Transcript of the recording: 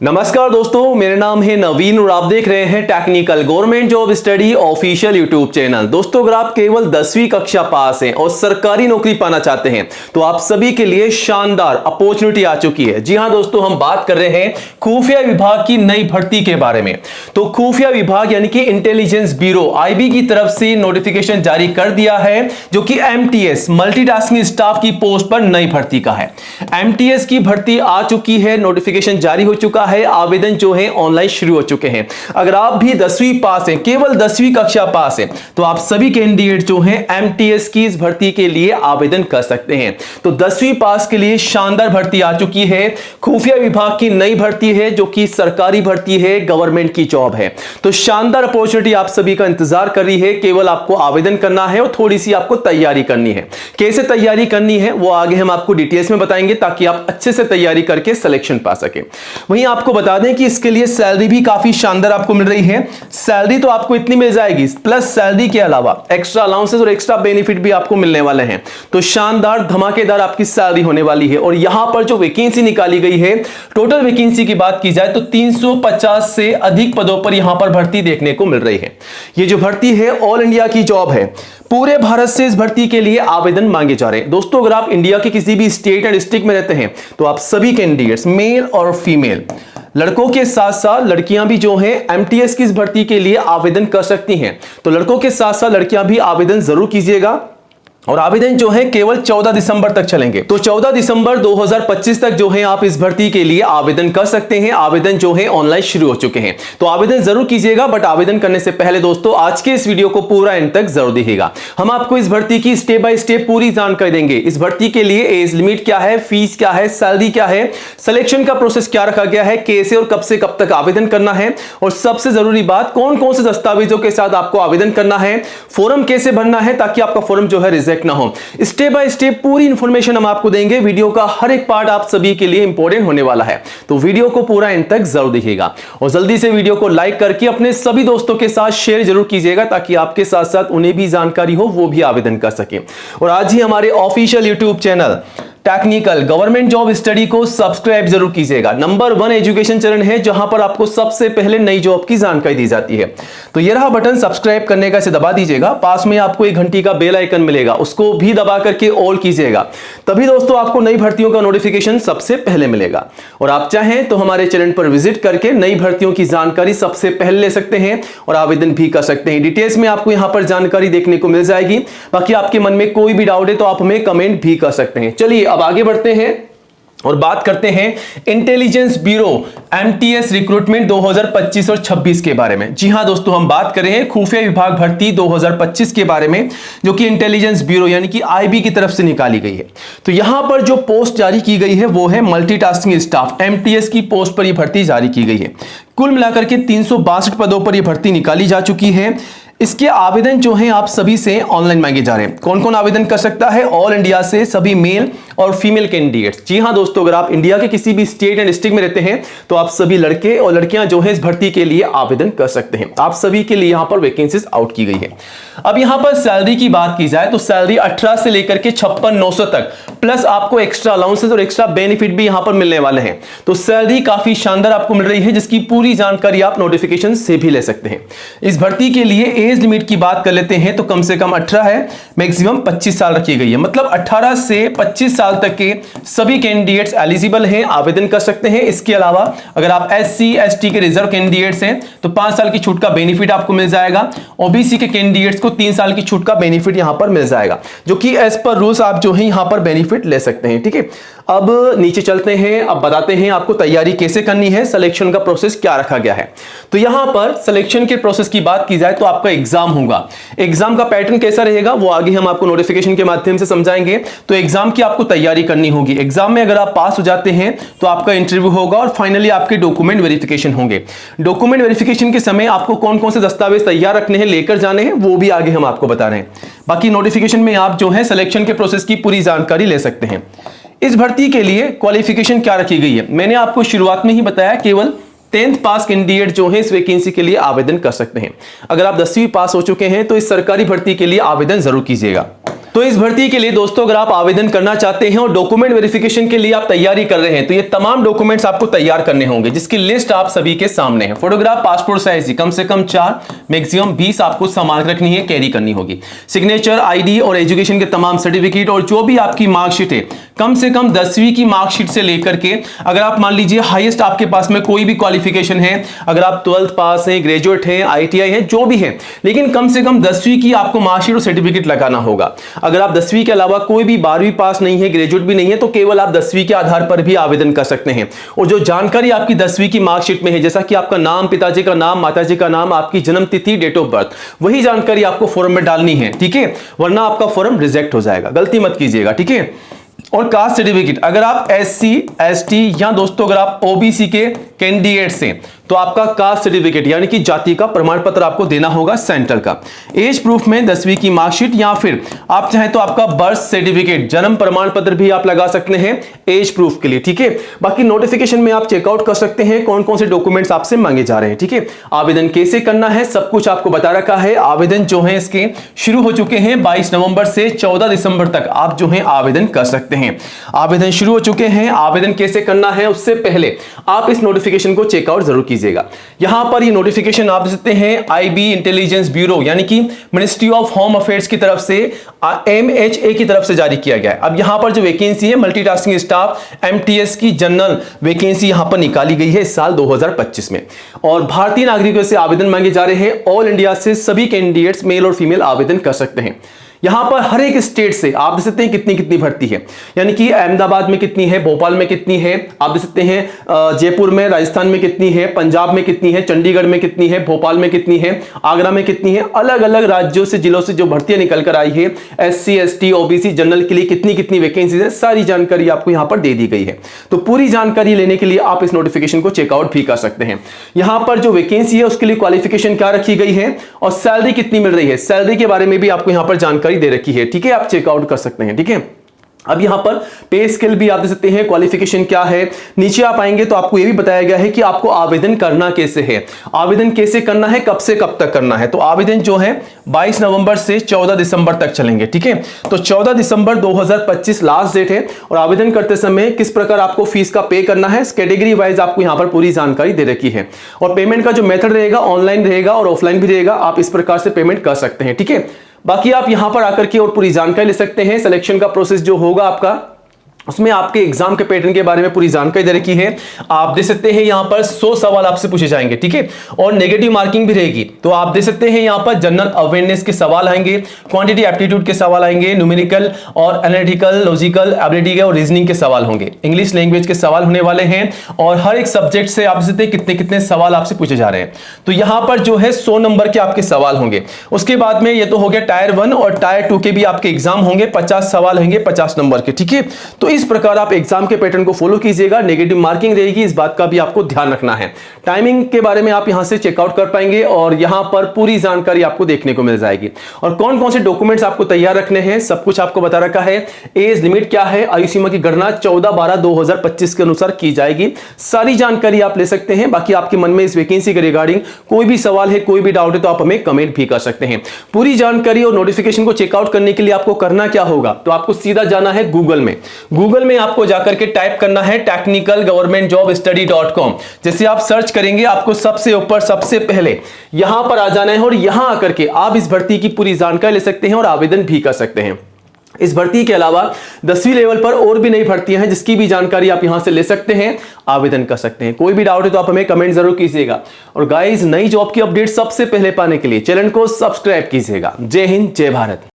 नमस्कार दोस्तों, मेरा नाम है नवीन और आप देख रहे हैं technical government job study official YouTube channel. दोस्तों, अगर आप केवल 10वीं कक्षा पास हैं और सरकारी नौकरी पाना चाहते हैं तो आप सभी के लिए शानदार अपॉर्चुनिटी आ चुकी है। जी हां दोस्तों, हम बात कर रहे हैं खुफिया विभाग की नई भर्ती के बारे में। तो खुफिया विभाग यानी कि इंटेलिजेंस ब्यूरो आईबी की तरफ से नोटिफिकेशन जारी कर दिया है, जो कि एमटीएस मल्टीटास्किंग स्टाफ की पोस्ट पर नई भर्ती का है। एमटीएस की भर्ती आ चुकी है, नोटिफिकेशन जारी हो चुका है, आवेदन जो है ऑनलाइन शुरू हो चुके हैं। अगर आप भी 10वीं पास हैं, केवल 10वीं कक्षा पास हैं, तो आप सभी कैंडिडेट जो हैं एमटीएस की इस भर्ती के लिए आवेदन कर सकते हैं। तो 10वीं पास के लिए शानदार भर्ती आ चुकी है। खुफिया विभाग की नई भर्ती है, जो कि सरकारी भर्ती है, गवर्नमेंट की जॉब है। तो शानदार अपॉर्चुनिटी आप सभी का इंतजार कर रही है। केवल आपको आवेदन करना है और थोड़ी सी आपको तैयारी करनी है। कैसे तैयारी करनी है वो आगे हम आपको डिटेल्स में बताएंगे, ताकि आप अच्छे से तैयारी करके सिलेक्शन पा सके। वहीं आपको बता दें कि इसके लिए सैलरी भी काफी शानदार आपको मिल रही है। सैलरी तो आपको इतनी मिल जाएगी, प्लस सैलरी के अलावा एक्स्ट्रा अलाउंसेस और एक्स्ट्रा बेनिफिट भी आपको मिलने वाले हैं। तो शानदार धमाकेदार आपकी सैलरी होने वाली है। और यहां पर जो वैकेंसी निकाली गई है, टोटल वैकेंसी की बात की जाए तो 350 से अधिक पदों पर यहां पर भर्ती देखने को मिल रही है। ये जो भर्ती है ऑल इंडिया की जॉब है। पूरे भारत से इस भर्ती के लिए आवेदन मांगे जा रहे हैं। दोस्तों, अगर आप इंडिया के किसी भी स्टेट एंड डिस्ट्रिक्ट में रहते हैं तो आप सभी कैंडिडेट्स, मेल और फीमेल, लड़कों के साथ साथ लड़कियां भी जो हैं एमटीएस की इस भर्ती के लिए आवेदन कर सकती हैं। तो लड़कों के साथ साथ लड़कियां भी आवेदन जरूर कीजिएगा। और आवेदन जो है केवल 14 दिसंबर तक चलेंगे। तो 14 दिसंबर 2025 तक जो है आप इस भर्ती के लिए आवेदन कर सकते हैं। आवेदन जो है ऑनलाइन शुरू हो चुके हैं, तो आवेदन जरूर कीजिएगा। बट आवेदन करने से पहले दोस्तों, आज के इस वीडियो को पूरा एंड तक जरूर देखिएगा। हम आपको इस भर्ती की स्टेप बाय स्टेप पूरी जानकारी देंगे। इस भर्ती के लिए एज लिमिट क्या है, फीस क्या है, सैलरी क्या है, सिलेक्शन का प्रोसेस क्या रखा गया है, कैसे और कब से कब तक आवेदन करना है, और सबसे जरूरी बात, कौन कौन से दस्तावेजों के साथ आपको आवेदन करना है, फॉर्म कैसे भरना है ताकि आपका फॉर्म जो है रिजेक्ट ना हो। स्टेप बाय स्टेप पूरी इंफॉर्मेशन हम आपको देंगे। वीडियो का हर एक पार्ट आप सभी के लिए इंपॉर्टेंट होने वाला है, तो वीडियो को पूरा एंड तक जरूर देखिएगा। और जल्दी से वीडियो को लाइक करके अपने सभी दोस्तों के साथ शेयर जरूर कीजिएगा, ताकि आपके साथ साथ उन्हें भी जानकारी हो, वो भी आवेदन कर सके। और आज ही हमारे official YouTube channel technical government job study को सब्सक्राइब जरूर कीजिएगा। नंबर 1 एजुकेशन चैनल है, जहां पर आपको सबसे पहले नई जॉब की जानकारी दी जाती है। तो ये रहा बटन सब्सक्राइब करने का, इसे दबा दीजिएगा। पास में आपको एक घंटी का बेल आइकन मिलेगा, उसको भी दबा करके ऑल कीजिएगा। तभी दोस्तों आपको नई भर्तियों का नोटिफिकेशन सबसे पहले मिलेगा। और आप चाहें तो हमारे चैनल पर विजिट करके नई भर्तियों की जानकारी सबसे पहले ले सकते हैं और आवेदन भी कर सकते हैं। डिटेल्स में आपको यहां पर जानकारी देखने को मिल जाएगी। बाकी आपके मन में कोई भी डाउट है तो आप हमें कमेंट भी कर सकते हैं। चलिए अब आगे बढ़ते हैं और बात करते हैं इंटेलिजेंस ब्यूरो एमटीएस रिक्रूटमेंट 2025 और 26 के बारे में। जी हां दोस्तों, हम बात कर रहे हैं खुफिया विभाग भर्ती 2025 के बारे में, जो कि इंटेलिजेंस ब्यूरो यानी कि आईबी की तरफ से निकाली गई है। तो यहां पर जो पोस्ट जारी की गई है वो है मल्टीटास्किंग स्टाफ। एमटीएस की पोस्ट पर यह भर्ती जारी की गई है। कुल मिलाकर के 362 पदों पर यह भर्ती निकाली जा चुकी है। इसके आवेदन जो हैं आप सभी से ऑनलाइन मांगे जा रहे हैं। कौन कौन आवेदन कर सकता है? ऑल इंडिया से सभी मेल और फीमेल कैंडिडेट्स। जी हां दोस्तों, अगर आप इंडिया के किसी भी स्टेट एंड डिस्ट्रिक्ट में रहते हैं तो आप सभी लड़के और लड़कियां जो है इस भर्ती के लिए आवेदन कर सकते हैं। आप सभी के लिए यहां पर वैकेंसीज आउट की गई है। अब यहां पर सैलरी की बात की जाए तो सैलरी 18 से लेकर के 56,900 तक, प्लस आपको एक्स्ट्रा अलाउंसेस और एक्स्ट्रा बेनिफिट भी यहां पर मिलने वाले हैं। तो सैलरी काफी शानदार आपको मिल रही है, जिसकी पूरी जानकारी आप नोटिफिकेशन से भी ले सकते हैं। इस भर्ती के लिए एज लिमिट की बात कर लेते हैं तो कम से कम 18 है, मैक्सिमम 25 साल रखी गई है। मतलब 18 से 25 साल तक के सभी कैंडिडेट्स एलिजिबल हैं, आवेदन कर सकते हैं। इसके अलावा अगर आप एससी एसटी के रिजर्व कैंडिडेट्स हैं तो 5 साल की छूट का बेनिफिट आपको मिल जाएगा। ओबीसी के कैंडिडेट्स को 3 साल की छूट का बेनिफिट यहां पर मिल जाएगा, जो कि एज पर रूल्स आप जो है यहां पर बेनिफिट ले सकते हैं। ठीक है, अब नीचे चलते हैं। अब बताते हैं आपको तैयारी कैसे करनी है, सिलेक्शन का प्रोसेस क्या रखा गया है। तो यहां पर सिलेक्शन के प्रोसेस की बात की जाए तो आपका एग्जाम होगा। एग्जाम का पैटर्न कैसा रहेगा वो आगे हम आपको नोटिफिकेशन के माध्यम से समझाएंगे। तो एग्जाम की आपको तैयारी करनी होगी। एग्जाम में अगर आप पास हो जाते हैं तो आपका इंटरव्यू होगा और फाइनली आपके डॉक्यूमेंट वेरिफिकेशन होंगे। डॉक्यूमेंट वेरिफिकेशन के समय आपको कौन कौन से दस्तावेज तैयार रखने हैं, लेकर जाने हैं, वो भी आगे हम आपको बता रहे हैं। बाकी नोटिफिकेशन में आप जो है सिलेक्शन के प्रोसेस की पूरी जानकारी ले सकते हैं। इस भर्ती के लिए क्वालिफिकेशन क्या रखी गई है, मैंने आपको शुरुआत में ही बताया, केवल 10th पास कैंडिडेट जो है इस वैकेंसी के लिए आवेदन कर सकते हैं। अगर आप 10वीं पास हो चुके हैं तो इस सरकारी भर्ती के लिए आवेदन जरूर कीजिएगा। तो इस भर्ती के लिए दोस्तों अगर आप आवेदन करना चाहते हैं और डॉक्यूमेंट वेरिफिकेशन के लिए आप तैयारी कर रहे हैं तो ये तमाम डॉक्यूमेंट्स आपको तैयार करने होंगे, जिसकी लिस्ट आप सभी के सामने है। फोटोग्राफ पासपोर्ट साइज की कम से कम 4, मैक्सिमम 20 आपको संभाल के रखनी है, कैरी करनी होगी। सिग्नेचर, आईडी और एजुकेशन के तमाम सर्टिफिकेट और जो भी आपकी मार्कशीट है, कम से कम 10वीं की मार्कशीट से लेकर के अगर आप मान लीजिए हाईएस्ट आपके पास में कोई भी क्वालिफिकेशन है, अगर आप 12th पास हैं, ग्रेजुएट हैं, ITI है, जो भी है, लेकिन कम से कम 10वीं की आपको मार्कशीट और सर्टिफिकेट लगाना होगा। अगर आप 10वीं के अलावा कोई भी 12वीं पास नहीं है, ग्रेजुएट भी नहीं है, तो केवल आप 10वीं के आधार पर भी आवेदन कर सकते हैं। और जो जानकारी आपकी 10वीं की मार्कशीट में है, जैसा कि आपका नाम, पिताजी का नाम, माताजी का नाम, आपकी जन्म तिथि, डेट ऑफ बर्थ, वही जानकारी आपको फॉर्म में डालनी है, ठीक है, वरना आपका फॉर्म रिजेक्ट हो जाएगा, गलती मत कीजिएगा, ठीक है। और कास्ट सर्टिफिकेट, अगर आप SC, ST या दोस्तों अगर आप OBC के कैंडिडेट्स हैं तो आपका कास्ट सर्टिफिकेट यानी कि जाति का प्रमाण पत्र आपको देना होगा सेंटर का। एज प्रूफ में 10वीं की मार्कशीट या फिर आप चाहें तो आपका बर्थ सर्टिफिकेट, जन्म प्रमाण पत्र भी आप लगा सकते हैं एज प्रूफ के लिए, ठीक है। बाकी नोटिफिकेशन में आप चेकआउट कर सकते हैं कौन कौन से डॉक्यूमेंट्स आपसे मांगे जा रहे हैं, ठीक है। आवेदन कैसे करना है सब कुछ आपको बता रखा है। आवेदन जो है इसके शुरू हो चुके हैं, 22 नवंबर से 14 दिसंबर तक आप जो है आवेदन कर सकते हैं। आवेदन शुरू हो चुके हैं। आवेदन कैसे करना है उससे पहले आप इस नोटिफिकेशन को चेकआउट जरूर कीजिएगा। यहां पर ये नोटिफिकेशन आप देख सकते हैं IB इंटेलिजेंस ब्यूरो यानी कि मिनिस्ट्री ऑफ होम अफेयर्स की तरफ से, MHA की तरफ से जारी किया गया है। अब यहां पर जो वैकेंसी है मल्टीटास्किंग स्टाफ MTS की जनरल वैकेंसी यहां पर निकाली गई है इस साल 2025 में। और भारतीय नागरिकों से आवेदन मांगे जा रहे हैं। ऑल इंडिया से सभी कैंडिडेट्स मेल और फीमेल आवेदन कर सकते हैं। यहां पर हर एक स्टेट से आप देख सकते हैं कितनी कितनी भर्ती है, यानी कि अहमदाबाद में कितनी है, भोपाल में कितनी है, आप देख सकते हैं जयपुर में, राजस्थान में कितनी है, पंजाब में कितनी है, चंडीगढ़ में कितनी है, भोपाल में कितनी है, आगरा में कितनी है। अलग अलग राज्यों से, जिलों से जो भर्तियां निकल कर आई है, SC, ST, OBC, जनरल के लिए कितनी कितनी वैकेंसीज है, सारी जानकारी आपको यहां पर दे दी गई है। तो पूरी जानकारी लेने के लिए आप इस नोटिफिकेशन को चेकआउट भी कर सकते हैं। यहां पर जो वैकेंसी है उसके लिए क्वालिफिकेशन क्या रखी गई है और सैलरी कितनी मिल रही है, सैलरी के बारे में भी आपको यहां पर जानकारी दे रखी है, ठीक है, आप चेकआउट कर सकते हैं, ठीक है। अब यहां पर पे स्केल भी आप देख सकते हैं, क्वालिफिकेशन क्या है। नीचे आप आएंगे तो आपको यह भी बताया गया है कि आपको आवेदन करना कैसे है, आवेदन कैसे करना है, कब से कब तक करना है। तो आवेदन जो है 22 नवंबर से 14 दिसंबर तक चलेंगे, ठीक है। तो 14 दिसंबर 2025 लास्ट डेट है। और आवेदन करते समय किस प्रकार आपको फीस का पे करना है, कैटेगरी वाइज आपको यहां पर पूरी जानकारी दे रखी है। और पेमेंट का जो मेथड रहेगा ऑनलाइन रहेगा और ऑफलाइन भी रहेगा, आप इस प्रकार से पेमेंट कर सकते हैं, ठीक है। बाकी आप यहां पर आकर के और पूरी जानकारी ले सकते हैं। सिलेक्शन का प्रोसेस जो होगा आपका, उसमें आपके एग्जाम के पैटर्न के बारे में पूरी जानकारी दे रखी है। आप दे सकते हैं यहां पर 100 सवाल आपसे पूछे जाएंगे, ठीक है। और नेगेटिव मार्किंग भी रहेगी। तो आप दे सकते हैं यहां पर जनरल अवेयरनेस के सवाल आएंगे, क्वांटिटी एप्टीट्यूड के सवाल आएंगे, न्यूमेरिकल और एनालिटिकल, लॉजिकल एबिलिटी के और रीजनिंग के सवाल होंगे, इंग्लिश लैंग्वेज के सवाल होने वाले हैं। और हर एक सब्जेक्ट से आप दे सकते हैं कितने कितने सवाल आपसे पूछे जा रहे हैं। तो यहां पर जो है 100 नंबर के आपके सवाल होंगे। उसके बाद में ये तो हो गया टायर 1 और टायर 2 के भी आपके एग्जाम होंगे, 50 सवाल होंगे 50 नंबर के, ठीक है। तो इस प्रकार आप एग्जाम के पैटर्न को फॉलो कीजिएगा। नेगेटिव मार्किंग रहेगी, इस बात का भी आपको ध्यान रखना है। टाइमिंग के बारे में आप यहां से चेकआउट कर पाएंगे और यहां पर पूरी जानकारी आपको देखने को मिल जाएगी। और कौन कौन से डॉक्यूमेंट्स आपको तैयार रखने हैं सब कुछ आपको बता रखा है। एज लिमिट क्या है, आयु सीमा की गणना 14/12/2025 के अनुसार की जाएगी। सारी जानकारी आप ले सकते हैं। बाकी आपके मन में इस वैकेंसी के रिगार्डिंग कोई भी सवाल है, कोई भी डाउट है तो आप हमें कमेंट भी कर सकते हैं। पूरी जानकारी और नोटिफिकेशन को चेकआउट करने के लिए आपको करना क्या होगा, तो आपको सीधा जाना है गूगल में। गूगल में आपको जाकर के टाइप करना है technicalgovernmentjobstudy.com। जैसे आप सर्च करेंगे आपको सबसे ऊपर सबसे पहले यहां पर आ जाना है और यहां आकर के आप इस भर्ती की पूरी जानकारी ले सकते हैं और आवेदन भी कर सकते हैं। इस भर्ती के अलावा 10वीं लेवल पर और भी नई भर्तियां हैं जिसकी भी जानकारी आप यहां से ले सकते हैं, आवेदन कर सकते हैं। कोई भी डाउट है तो आप हमें कमेंट जरूर कीजिएगा। और गाइस, नई जॉब की अपडेट सबसे पहले पाने के लिए चैनल को सब्सक्राइब कीजिएगा। जय हिंद, जय भारत।